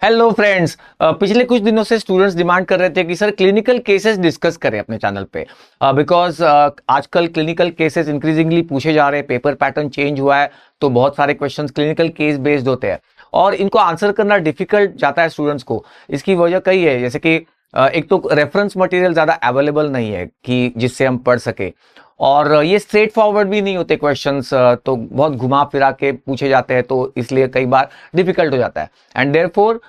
Hello friends. पिछले कुछ दिनों से स्टूडेंट्स डिमांड कर रहे थे कि सर क्लिनिकल केसेस डिस्कस करें अपने चैनल पे, बिकॉज आजकल क्लिनिकल केसेस इंक्रीजिंगली पूछे जा रहे हैं। पेपर पैटर्न चेंज हुआ है तो बहुत सारे क्वेश्चंस क्लिनिकल केस बेस्ड होते हैं और इनको आंसर करना डिफिकल्ट जाता है स्टूडेंट्स को। इसकी वजह कई है, जैसे कि एक तो रेफरेंस मटेरियल ज्यादा अवेलेबल नहीं है कि जिससे हम पढ़ सके, और ये स्ट्रेट फॉरवर्ड भी नहीं होते क्वेश्चंस, तो बहुत घुमा फिरा के पूछे जाते हैं, तो इसलिए कई बार डिफिकल्ट हो जाता है। एंड देयरफॉर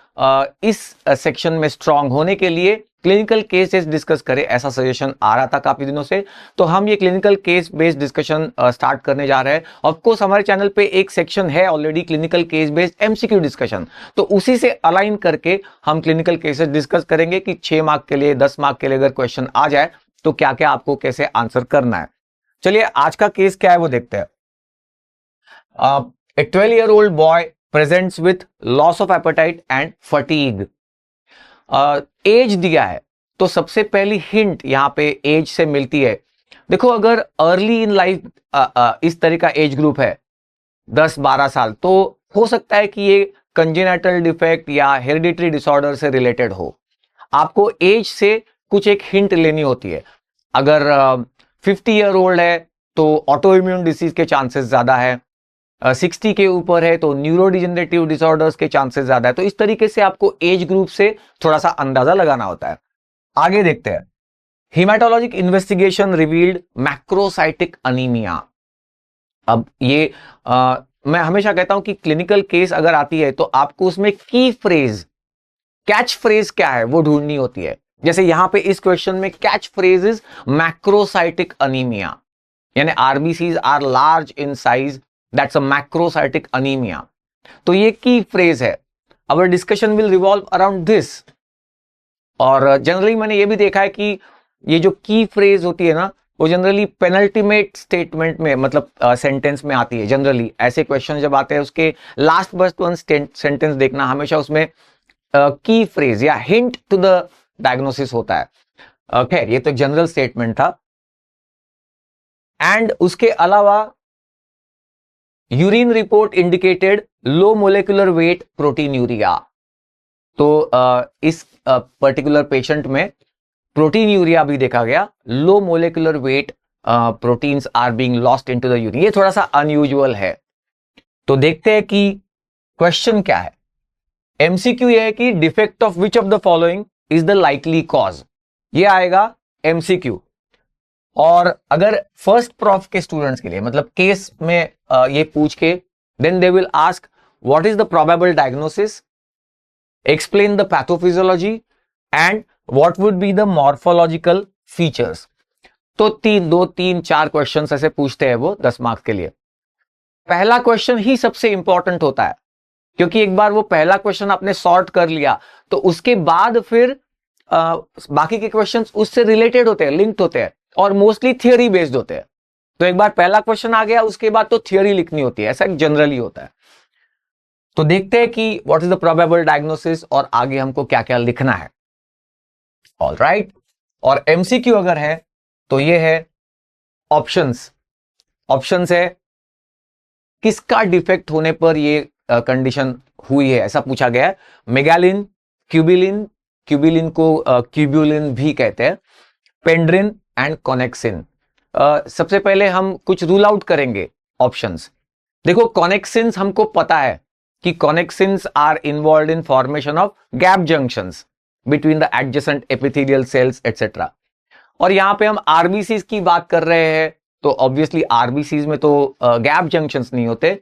इस सेक्शन में स्ट्रांग होने के लिए क्लिनिकल केसेस डिस्कस करें, ऐसा सजेशन आ रहा था काफी दिनों से। तो हम ये clinical case based discussion start करने जा रहे हैं। ऑफ कोर्स हमारे चैनल पे एक सेक्शन है already clinical case based MCQ discussion, तो उसी से अलाइन करके हम क्लिनिकल केसेस डिस्कस करेंगे कि 6 मार्क के लिए, 10 मार्क के लिए अगर क्वेश्चन आ जाए तो क्या क्या आपको कैसे आंसर करना है। चलिए आज का केस क्या है वो देखते हैं। A 12-year-old boy presents with loss of appetite and fatigue. As दिया है तो सबसे पहली हिंट यहाँ पे एज से मिलती है। देखो अगर अर्ली इन लाइफ इस तरह का एज ग्रुप है 10-12 साल, तो हो सकता है कि ये कंजेनिटल डिफेक्ट या हेरिडिटरी डिसऑर्डर से रिलेटेड हो। आपको एज से कुछ एक हिंट लेनी होती है। अगर 50 ईयर ओल्ड है तो ऑटो इम्यून डिसीज के चांसेस ज्यादा है, 60 के ऊपर है तो न्यूरोडिजेनरेटिव डिसऑर्डर्स के चांसेस ज्यादा है। तो इस तरीके से आपको एज ग्रुप से थोड़ा सा अंदाजा लगाना होता है। आगे देखते हैं। हिमेटोलॉजिक इन्वेस्टिगेशन रिवील्ड मैक्रोसाइटिक अनीमिया। अब ये मैं हमेशा कहता हूं कि क्लिनिकल केस अगर आती है तो आपको उसमें की फ्रेज, कैच फ्रेज क्या है वो ढूंढनी होती है। जैसे यहां पे इस क्वेश्चन में catch phrase is macrocytic anaemia, यानी RBCs are large in size, that's a macrocytic anaemia. तो ये की फ्रेज है। Our discussion will revolve around this. और जनरली मैंने ये भी देखा है कि ये जो की फ्रेज होती है ना, वो जनरली पेनल्टीमेट स्टेटमेंट में, मतलब सेंटेंस में आती है। जनरली ऐसे क्वेश्चन जब आते हैं उसके लास्ट बस्ट वन सेंटेंस देखना, हमेशा उसमें की फ्रेज या हिंट टू द डायग्नोसिस होता है। खैर ये तो एक जनरल स्टेटमेंट था। एंड उसके अलावा urine report indicated low molecular weight proteinuria. तो इस पर्टिकुलर पेशेंट में प्रोटीन्यूरिया भी देखा गया। Low molecular weight proteins are being lost into the urine. ये थोड़ा सा अनयूजुअल है। तो देखते हैं कि क्वेश्चन क्या है। एमसीक्यू ये है कि defect of which of the following is the likely cause. ये आएगा एमसीक्यू। और अगर फर्स्ट प्रॉफ के स्टूडेंट्स के लिए, मतलब केस में ये पूछ के, then they will ask what is the probable diagnosis, explain the pathophysiology and what would be the morphological features. तो 3 4 क्वेश्चन ऐसे पूछते हैं वो 10 मार्क्स के लिए। पहला क्वेश्चन ही सबसे इंपॉर्टेंट होता है, क्योंकि एक बार वो पहला क्वेश्चन आपने सॉर्ट कर लिया तो उसके बाद फिर बाकी के क्वेश्चंस उससे रिलेटेड होते हैं, लिंक्ड होते हैं और मोस्टली थियोरी बेस्ड होते हैं। तो एक बार पहला क्वेश्चन आ गया उसके बाद तो थियोरी लिखनी होती है, ऐसा जनरली होता है। तो देखते हैं कि what is the probable diagnosis और आगे हमको क्या क्या लिखना है। ऑलराइट। और एमसीक्यू अगर है तो ये है ऑप्शंस। ऑप्शंस है किसका डिफेक्ट होने पर ये कंडीशन हुई है, ऐसा पूछा गया है। मेगालिन, क्यूबिलिन, क्यूबिलिन को क्यूब्यूलिन भी कहते हैं, पेंड्रिन एंड कॉनेक्सिन। सबसे पहले हम कुछ रूल आउट करेंगे ऑप्शंस। देखो कॉनेक्सिन्स हमको पता है कि connexins are involve in formation of gap junctions between the adjacent epithelial cells etcetera. और यहां पे हम आरबीसीज की बात कर रहे हैं तो ऑब्वियसली आरबीसीज में तो गैप जंक्शंस नहीं होते,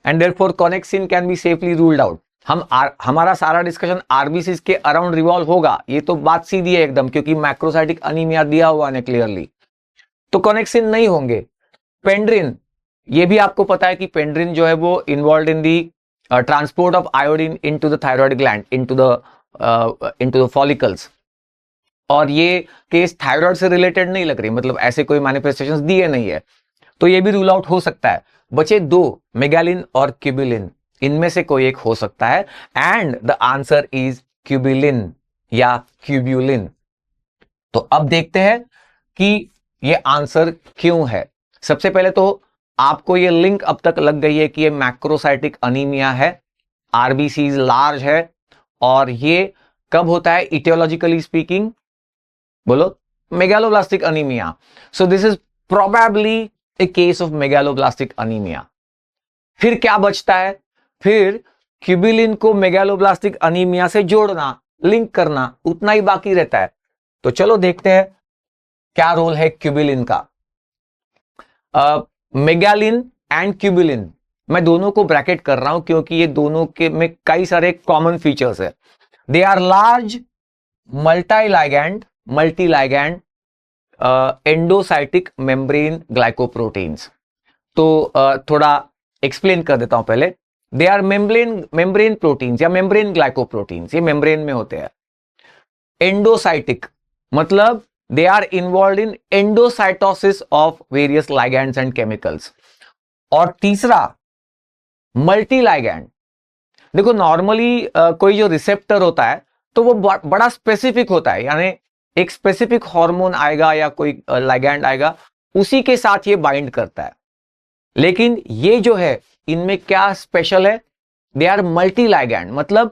and therefore connexin can be safely ruled out. हमारा सारा डिस्कशन आरबीसीज के अराउंड रिवॉल्व होगा, ये तो बात सीधी है एकदम, क्योंकि मैक्रोसाइटिक अनीमिया दिया हुआ है क्लियरली। तो कॉनेक्सिन नहीं होंगे। पेंड्रिन, ये भी आपको पता है कि पेंड्रिन जो है वो involve in the transport of iodine into the thyroid gland, into the follicles. और ये केस थायराइड से रिलेटेड नहीं लग रही, मतलब ऐसे कोई मैनिफेस्टेशंस दिए नहीं है, तो ये भी रूल आउट हो सकता है। बचे 2, मेगालिन और क्यूबिलिन, इनमें से कोई एक हो सकता है। एंड द आंसर इज क्यूबिलिन या क्यूब्यूलिन। तो अब देखते हैं कि ये आंसर क्यों है। सबसे पहले तो आपको ये लिंक अब तक लग गई है कि ये मैक्रोसाइटिक अनीमिया है, आरबीसीज लार्ज है और ये कब होता है इटियोलॉजिकली स्पीकिंग? बोलो, megaloblastic anaemia. So this is probably A case of megaloblastic anaemia. फिर क्या बचता है? फिर क्यूबिलिन को मेगालोब्लास्टिक अनीमिया से जोड़ना, लिंक करना, उतना ही बाकी रहता है. तो चलो देखते हैं क्या रोल है क्यूबिलिन का. मेगालिन एंड क्यूबिलिन, मैं दोनों को ब्रैकेट कर रहा हूं क्योंकि ये दोनों के में कई सारे कॉमन फीचर्स है. They are large multi ligand endocytic membrane glycoproteins. तो थोड़ा एक्सप्लेन कर देता हूं पहले. दे आर मेम्ब्रेन प्रोटीन्स या मेम्ब्रेन ग्लाइकोप्रोटीन्स, ये मेम्ब्रेन में होते हैं. एंडोसाइटिक मतलब they are involved in endocytosis of various ligands and chemicals. और तीसरा मल्टी लाइगैंड. देखो नॉर्मली कोई जो रिसेप्टर होता है तो वो बड़ा स्पेसिफिक होता है, यानी एक स्पेसिफिक हार्मोन आएगा या कोई लाइगैंड आएगा, उसी के साथ ये बाइंड करता है. लेकिन ये जो है इनमें क्या स्पेशल है? दे आर मल्टी लाइगैंड, मतलब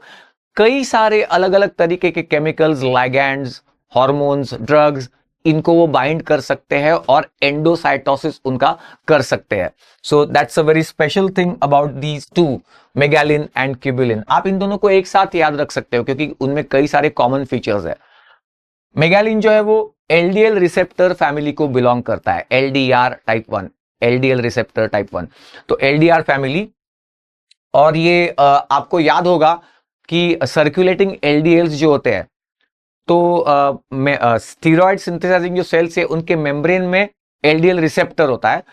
कई सारे अलग अलग तरीके के केमिकल्स, लाइगैंड्स, हार्मोन्स, ड्रग्स, इनको वो बाइंड कर सकते हैं और एंडोसाइटोसिस उनका कर सकते हैं. So that's a very special thing about these two, megalin and cubilin. आप इन दोनों को एक साथ याद रख सकते हो क्योंकि उनमें कई सारे कॉमन फीचर्स है. मेगालिन जो है वो एलडीएल रिसेप्टर फैमिली को बिलोंग करता है, LDR type 1, LDL receptor type 1. तो एलडीआर फैमिली, और ये आपको याद होगा कि सर्कुलेटिंग एलडीएल्स जो होते हैं, तो स्टीरॉयड सिंथेसाइजिंग जो सेल्स है उनके मेम्ब्रेन में एलडीएल रिसेप्टर होता है.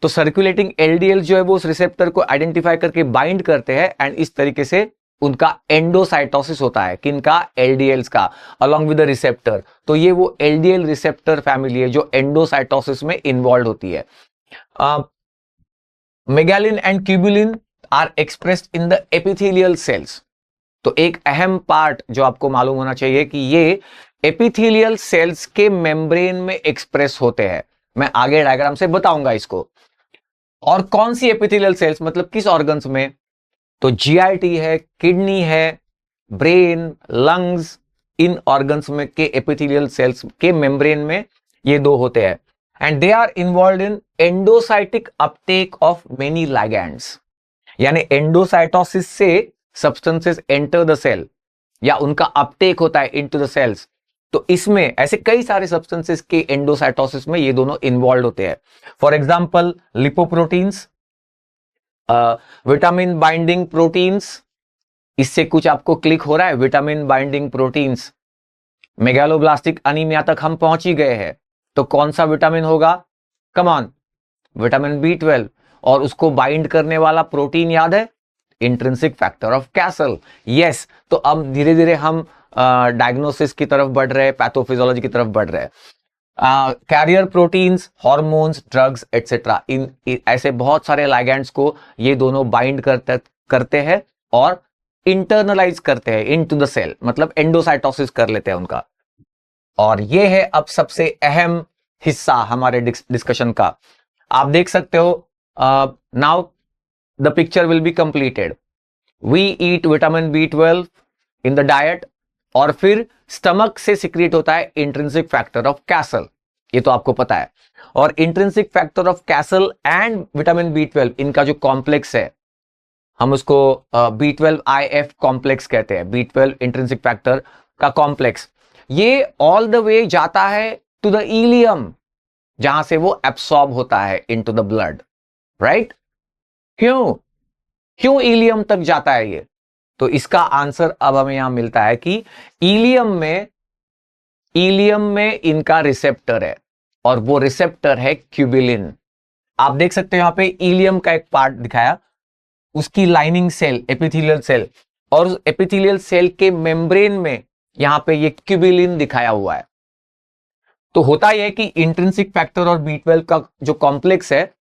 तो सर्कुलेटिंग एलडीएल जो है वो उस रिसेप्टर को आइडेंटिफाई करके बाइंड करते हैं एंड इस तरीके से उनका एंडोसाइटोसिस होता है. किनका? एलडीएल्स का, अलोंग विद द रिसेप्टर. तो ये वो एलडीएल रिसेप्टर फैमिली है जो एंडोसाइटोसिस में इन्वॉल्व होती है. Megalin and cubulin are expressed in the epithelial cells. तो एक अहम पार्ट जो आपको मालूम होना चाहिए कि ये एपिथेलियल सेल्स के मेम्ब्रेन में एक्सप्रेस होते हैं. मैं आगे डायग्राम से बताऊंगा इसको. और कौन सी एपिथेलियल सेल्स मतलब किस ऑर्गन्स में? तो जीआईटी है, किडनी है, ब्रेन, लंग्स, इन ऑर्गन्स में के एपिथेलियल सेल्स के मेम्ब्रेन में ये दो होते हैं. And they are involve in endocytic uptake of many ligands, यानी एंडोसाइटोसिस से सब्सटेंसेस एंटर द सेल या उनका अपटेक होता है इनटू द सेल्स. तो इसमें ऐसे कई सारे सब्सटेंसेस के एंडोसाइटोसिस में ये दोनों इन्वॉल्व होते हैं. For example lipoproteins, vitamin binding proteins. इससे कुछ आपको क्लिक हो रहा है? Vitamin binding proteins. Megaloblastic anaemia तक हम पहुंच ही गए हैं, तो कौन सा विटामिन होगा? Come on, vitamin B12. और उसको बाइंड करने वाला प्रोटीन याद है? Intrinsic factor of castle. Yes. तो अब धीरे धीरे हम डायग्नोसिस की तरफ बढ़ रहे हैं, पैथोफिजियोलॉजी की तरफ बढ़ रहे हैं. Carrier proteins, hormones, drugs etcetera, इन ऐसे बहुत सारे लाइगैंड्स को ये दोनों बाइंड करते हैं और इंटरनलाइज करते हैं इनटू द सेल, मतलब एंडोसाइटोसिस कर लेते हैं उनका. और ये है अब सबसे अहम हिस्सा हमारे डिस्कशन का. आप देख सकते हो, now the picture will be completed. We eat vitamin B12 in the diet और फिर स्टमक से सिक्रीट होता है इंट्रिंसिक फैक्टर ऑफ कैसल. ये तो आपको पता है. और intrinsic factor of castle and vitamin B12, इनका जो कॉम्प्लेक्स है हम उसको B12IF कॉम्प्लेक्स कहते हैं. B12 इंट्रिंसिक फैक्टर का कॉम्प्लेक्स, ये ऑल द वे जाता है टू द इलियम, जहां से वो एब्सॉर्ब होता है इनटू द ब्लड. राइट? क्यों इलियम तक जाता है ये? तो इसका आंसर अब हमें यहां मिलता है कि इलियम में इनका रिसेप्टर है और वो रिसेप्टर है क्यूबिलिन. आप देख सकते हो यहां पे इलियम का एक पार्ट दिखाया, उसकी लाइनिंग सेल एपिथेलियल सेल, और उस एपिथेलियल सेल के मेम्ब्रेन में यहां पे ये क्यूबिलिन दिखाया हुआ है. तो होता यह है कि इंट्रिंसिक फैक्टर और B12 का जो कॉम्प्लेक्स है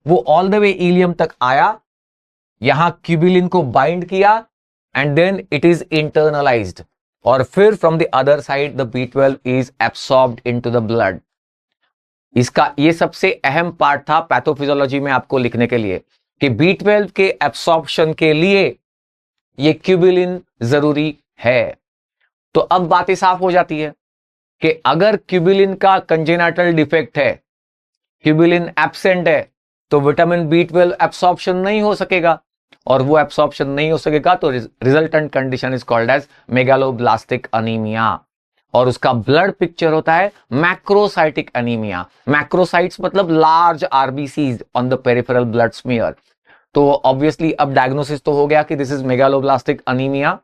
वो ऑल द वे इलियम तक आया, यहां क्यूबिलिन को बाइंड किया and then it is internalised, और फिर from the other side the B12 is absorbed into the blood. इसका ये सबसे अहम पार्ट था पैथोफिजियोलॉजी में आपको लिखने के लिए कि B12 के एब्सॉर्प्शन के लिए ये क्यूबिलिन जरूरी है। तो अब बातें साफ हो जाती है कि अगर क्यूबिलिन का कंजेनाटल डिफेक्ट है, क्यूबिलिन एब्सेंट है, तो विटामिन B12 एब्सॉर्प्शन नहीं हो सकेगा, और वो एब्सॉर्प्शन नहीं हो सकेगा तो resultant condition is called as megaloblastic anaemia, और उसका ब्लड पिक्चर होता है मैक्रोसाइटिक अनीमिया। मैक्रोसाइट्स मतलब large RBCs on the peripheral blood smear. तो ऑब्वियसली अब डायग्नोसिस तो हो गया कि this is megaloblastic anaemia.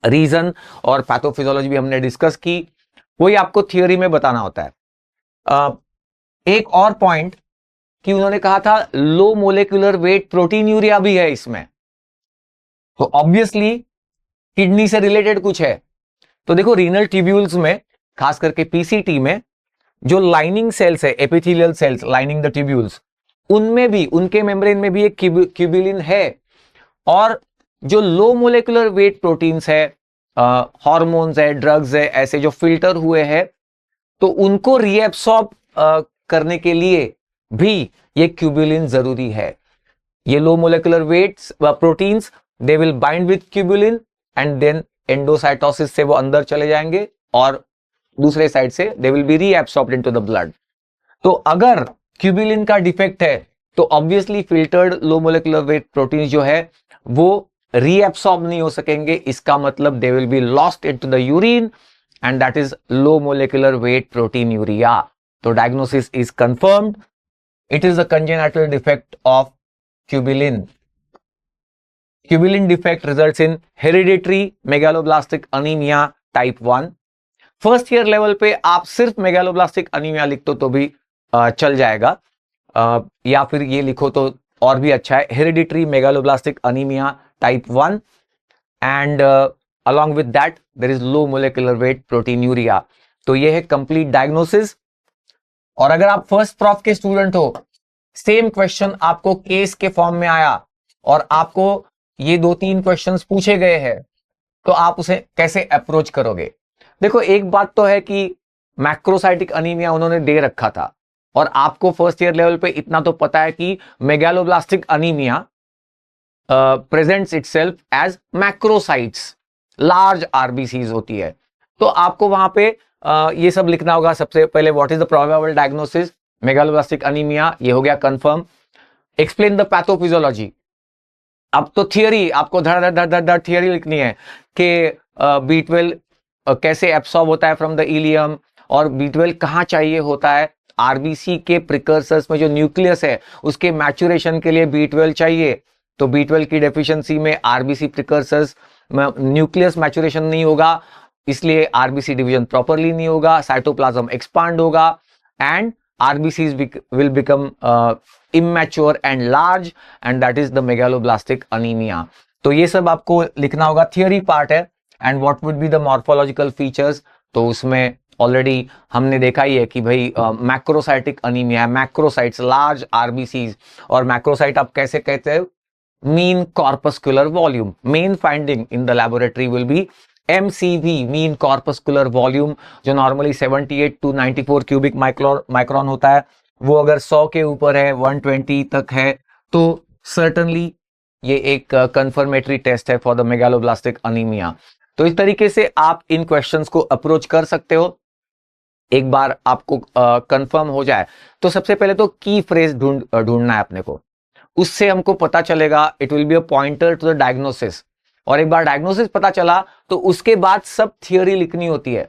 Reason और पैथोफिजियोलॉजी भी हमने डिस्कस की, वही आपको थियोरी में बताना होता है। एक और पॉइंट कि उन्होंने कहा था लो मोलेकुलर वेट प्रोटीन्यूरिया भी है इसमें, तो ऑब्वियसली किडनी से रिलेटेड कुछ है। तो देखो रीनल ट्यूब्यूल्स में, खास करके पीसीटी में, जो लाइनिंग सेल्स है, epithelial cells lining the tubules, उनमें भी, उनके मेम्ब्रेन में भी एक क्यूबिलिन है। और जो लो मोलेकुलर वेट प्रोटीन्स है, हार्मोन्स है, ड्रग्स है, ऐसे जो फिल्टर हुए हैं, तो उनको रीएब्सॉर्ब करने के लिए भी ये क्यूबिलिन जरूरी है। ये low molecular weights proteins, they will bind with cubilin and then endocytosis से वो अंदर चले जाएंगे और दूसरे साइड से they will be reabsorbed into the blood. तो अगर क्यूबिलिन का डिफेक्ट है तो obviously filtered low molecular weight proteins जो है वो रीएब्सॉर्ब नहीं हो सकेंगे। इसका मतलब they will be lost into the urine and that is low molecular weight proteinuria. तो diagnosis is confirmed, it is a congenital defect of cubilin. Cubilin defect results in hereditary megaloblastic anaemia type 1। First year level पे आप सिर्फ megaloblastic anaemia लिख दो तो भी चल जाएगा, या फिर ये लिखो तो और भी अच्छा है, hereditary megaloblastic anaemia type 1 and along with that there is low molecular weight proteinuria। तो ये है कंप्लीट डायग्नोसिस। और अगर आप फर्स्ट प्रॉफ के स्टूडेंट हो, सेम क्वेश्चन आपको केस के फॉर्म में आया और आपको ये 2-3 क्वेश्चंस पूछे गए हैं, तो आप उसे कैसे अप्रोच करोगे? देखो एक बात तो है कि मैक्रोसाइटिक अनीमिया उन्होंने दे रखा था, और आपको फर्स्ट ईयर लेवल पे इतना तो पता है कि megaloblastic anaemia presents itself as macrocytes, large RBCs होती है। तो आपको वहां पे ये सब लिखना होगा। सबसे पहले what is the probable diagnosis, megaloblastic anaemia, ये हो गया कंफर्म। Explain the pathophysiology. अब तो थियरी आपको धड़ धड़ धड़ धड़ थियरी लिखनी है कि B12 कैसे एब्सॉर्ब होता है फ्रॉम द इलियम, और B12 कहाँ चाहिए होता है। आरबीसी के प्रिकर्सर्स में जो न्यूक्लियस है उसके मैच्योरेशन के लिए B12 चाहिए, तो B12 की डेफिशिएंसी में आरबीसी प्रिकर्सर्स न्यूक्लियस मैच्योरेशन नहीं होगा, इसलिए आरबीसी डिवीजन प्रॉपरली नहीं होगा, साइटोप्लाज्म एक्सपांड होगा and RBCs will become immature and large and that is the megaloblastic anemia। तो ये सब आपको लिखना होगा, थियरी पार्ट है। And what would be the morphological features, तो उसमें ऑलरेडी हमने देखा ही है कि भाई macrocytic anaemia, macrocytes large RBCs, और मैक्रोसाइट आप कैसे कहते हैं, mean corpuscular volume. Main finding in the laboratory will be MCV, mean corpuscular volume, जो नॉर्मली 78 to 94 क्यूबिक माइक्रोन होता है, वो अगर 100 के ऊपर है, 120 तक है, तो सर्टनली ये एक कंफर्मेटरी टेस्ट है फॉर द मेगालोब्लास्टिक अनीमिया। तो इस तरीके से आप इन क्वेश्चंस को अप्रोच कर सकते हो। एक बार आपको कंफर्म हो जाए तो सबसे पहले तो की फ्रेज ढूंढना है अपने को, उससे हमको पता चलेगा, it will be a pointer to the diagnosis. और एक बार डायग्नोसिस पता चला तो उसके बाद सब थियोरी लिखनी होती है,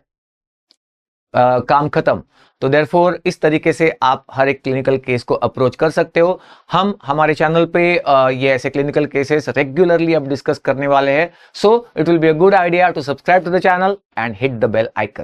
काम खत्म। तो देयरफॉर इस तरीके से आप हर एक क्लिनिकल केस को अप्रोच कर सकते हो। हम हमारे चैनल पे ये ऐसे क्लिनिकल केसेस रेगुलरली अब डिस्कस करने वाले हैं, so it will be a good idea to subscribe to the channel and hit the bell icon.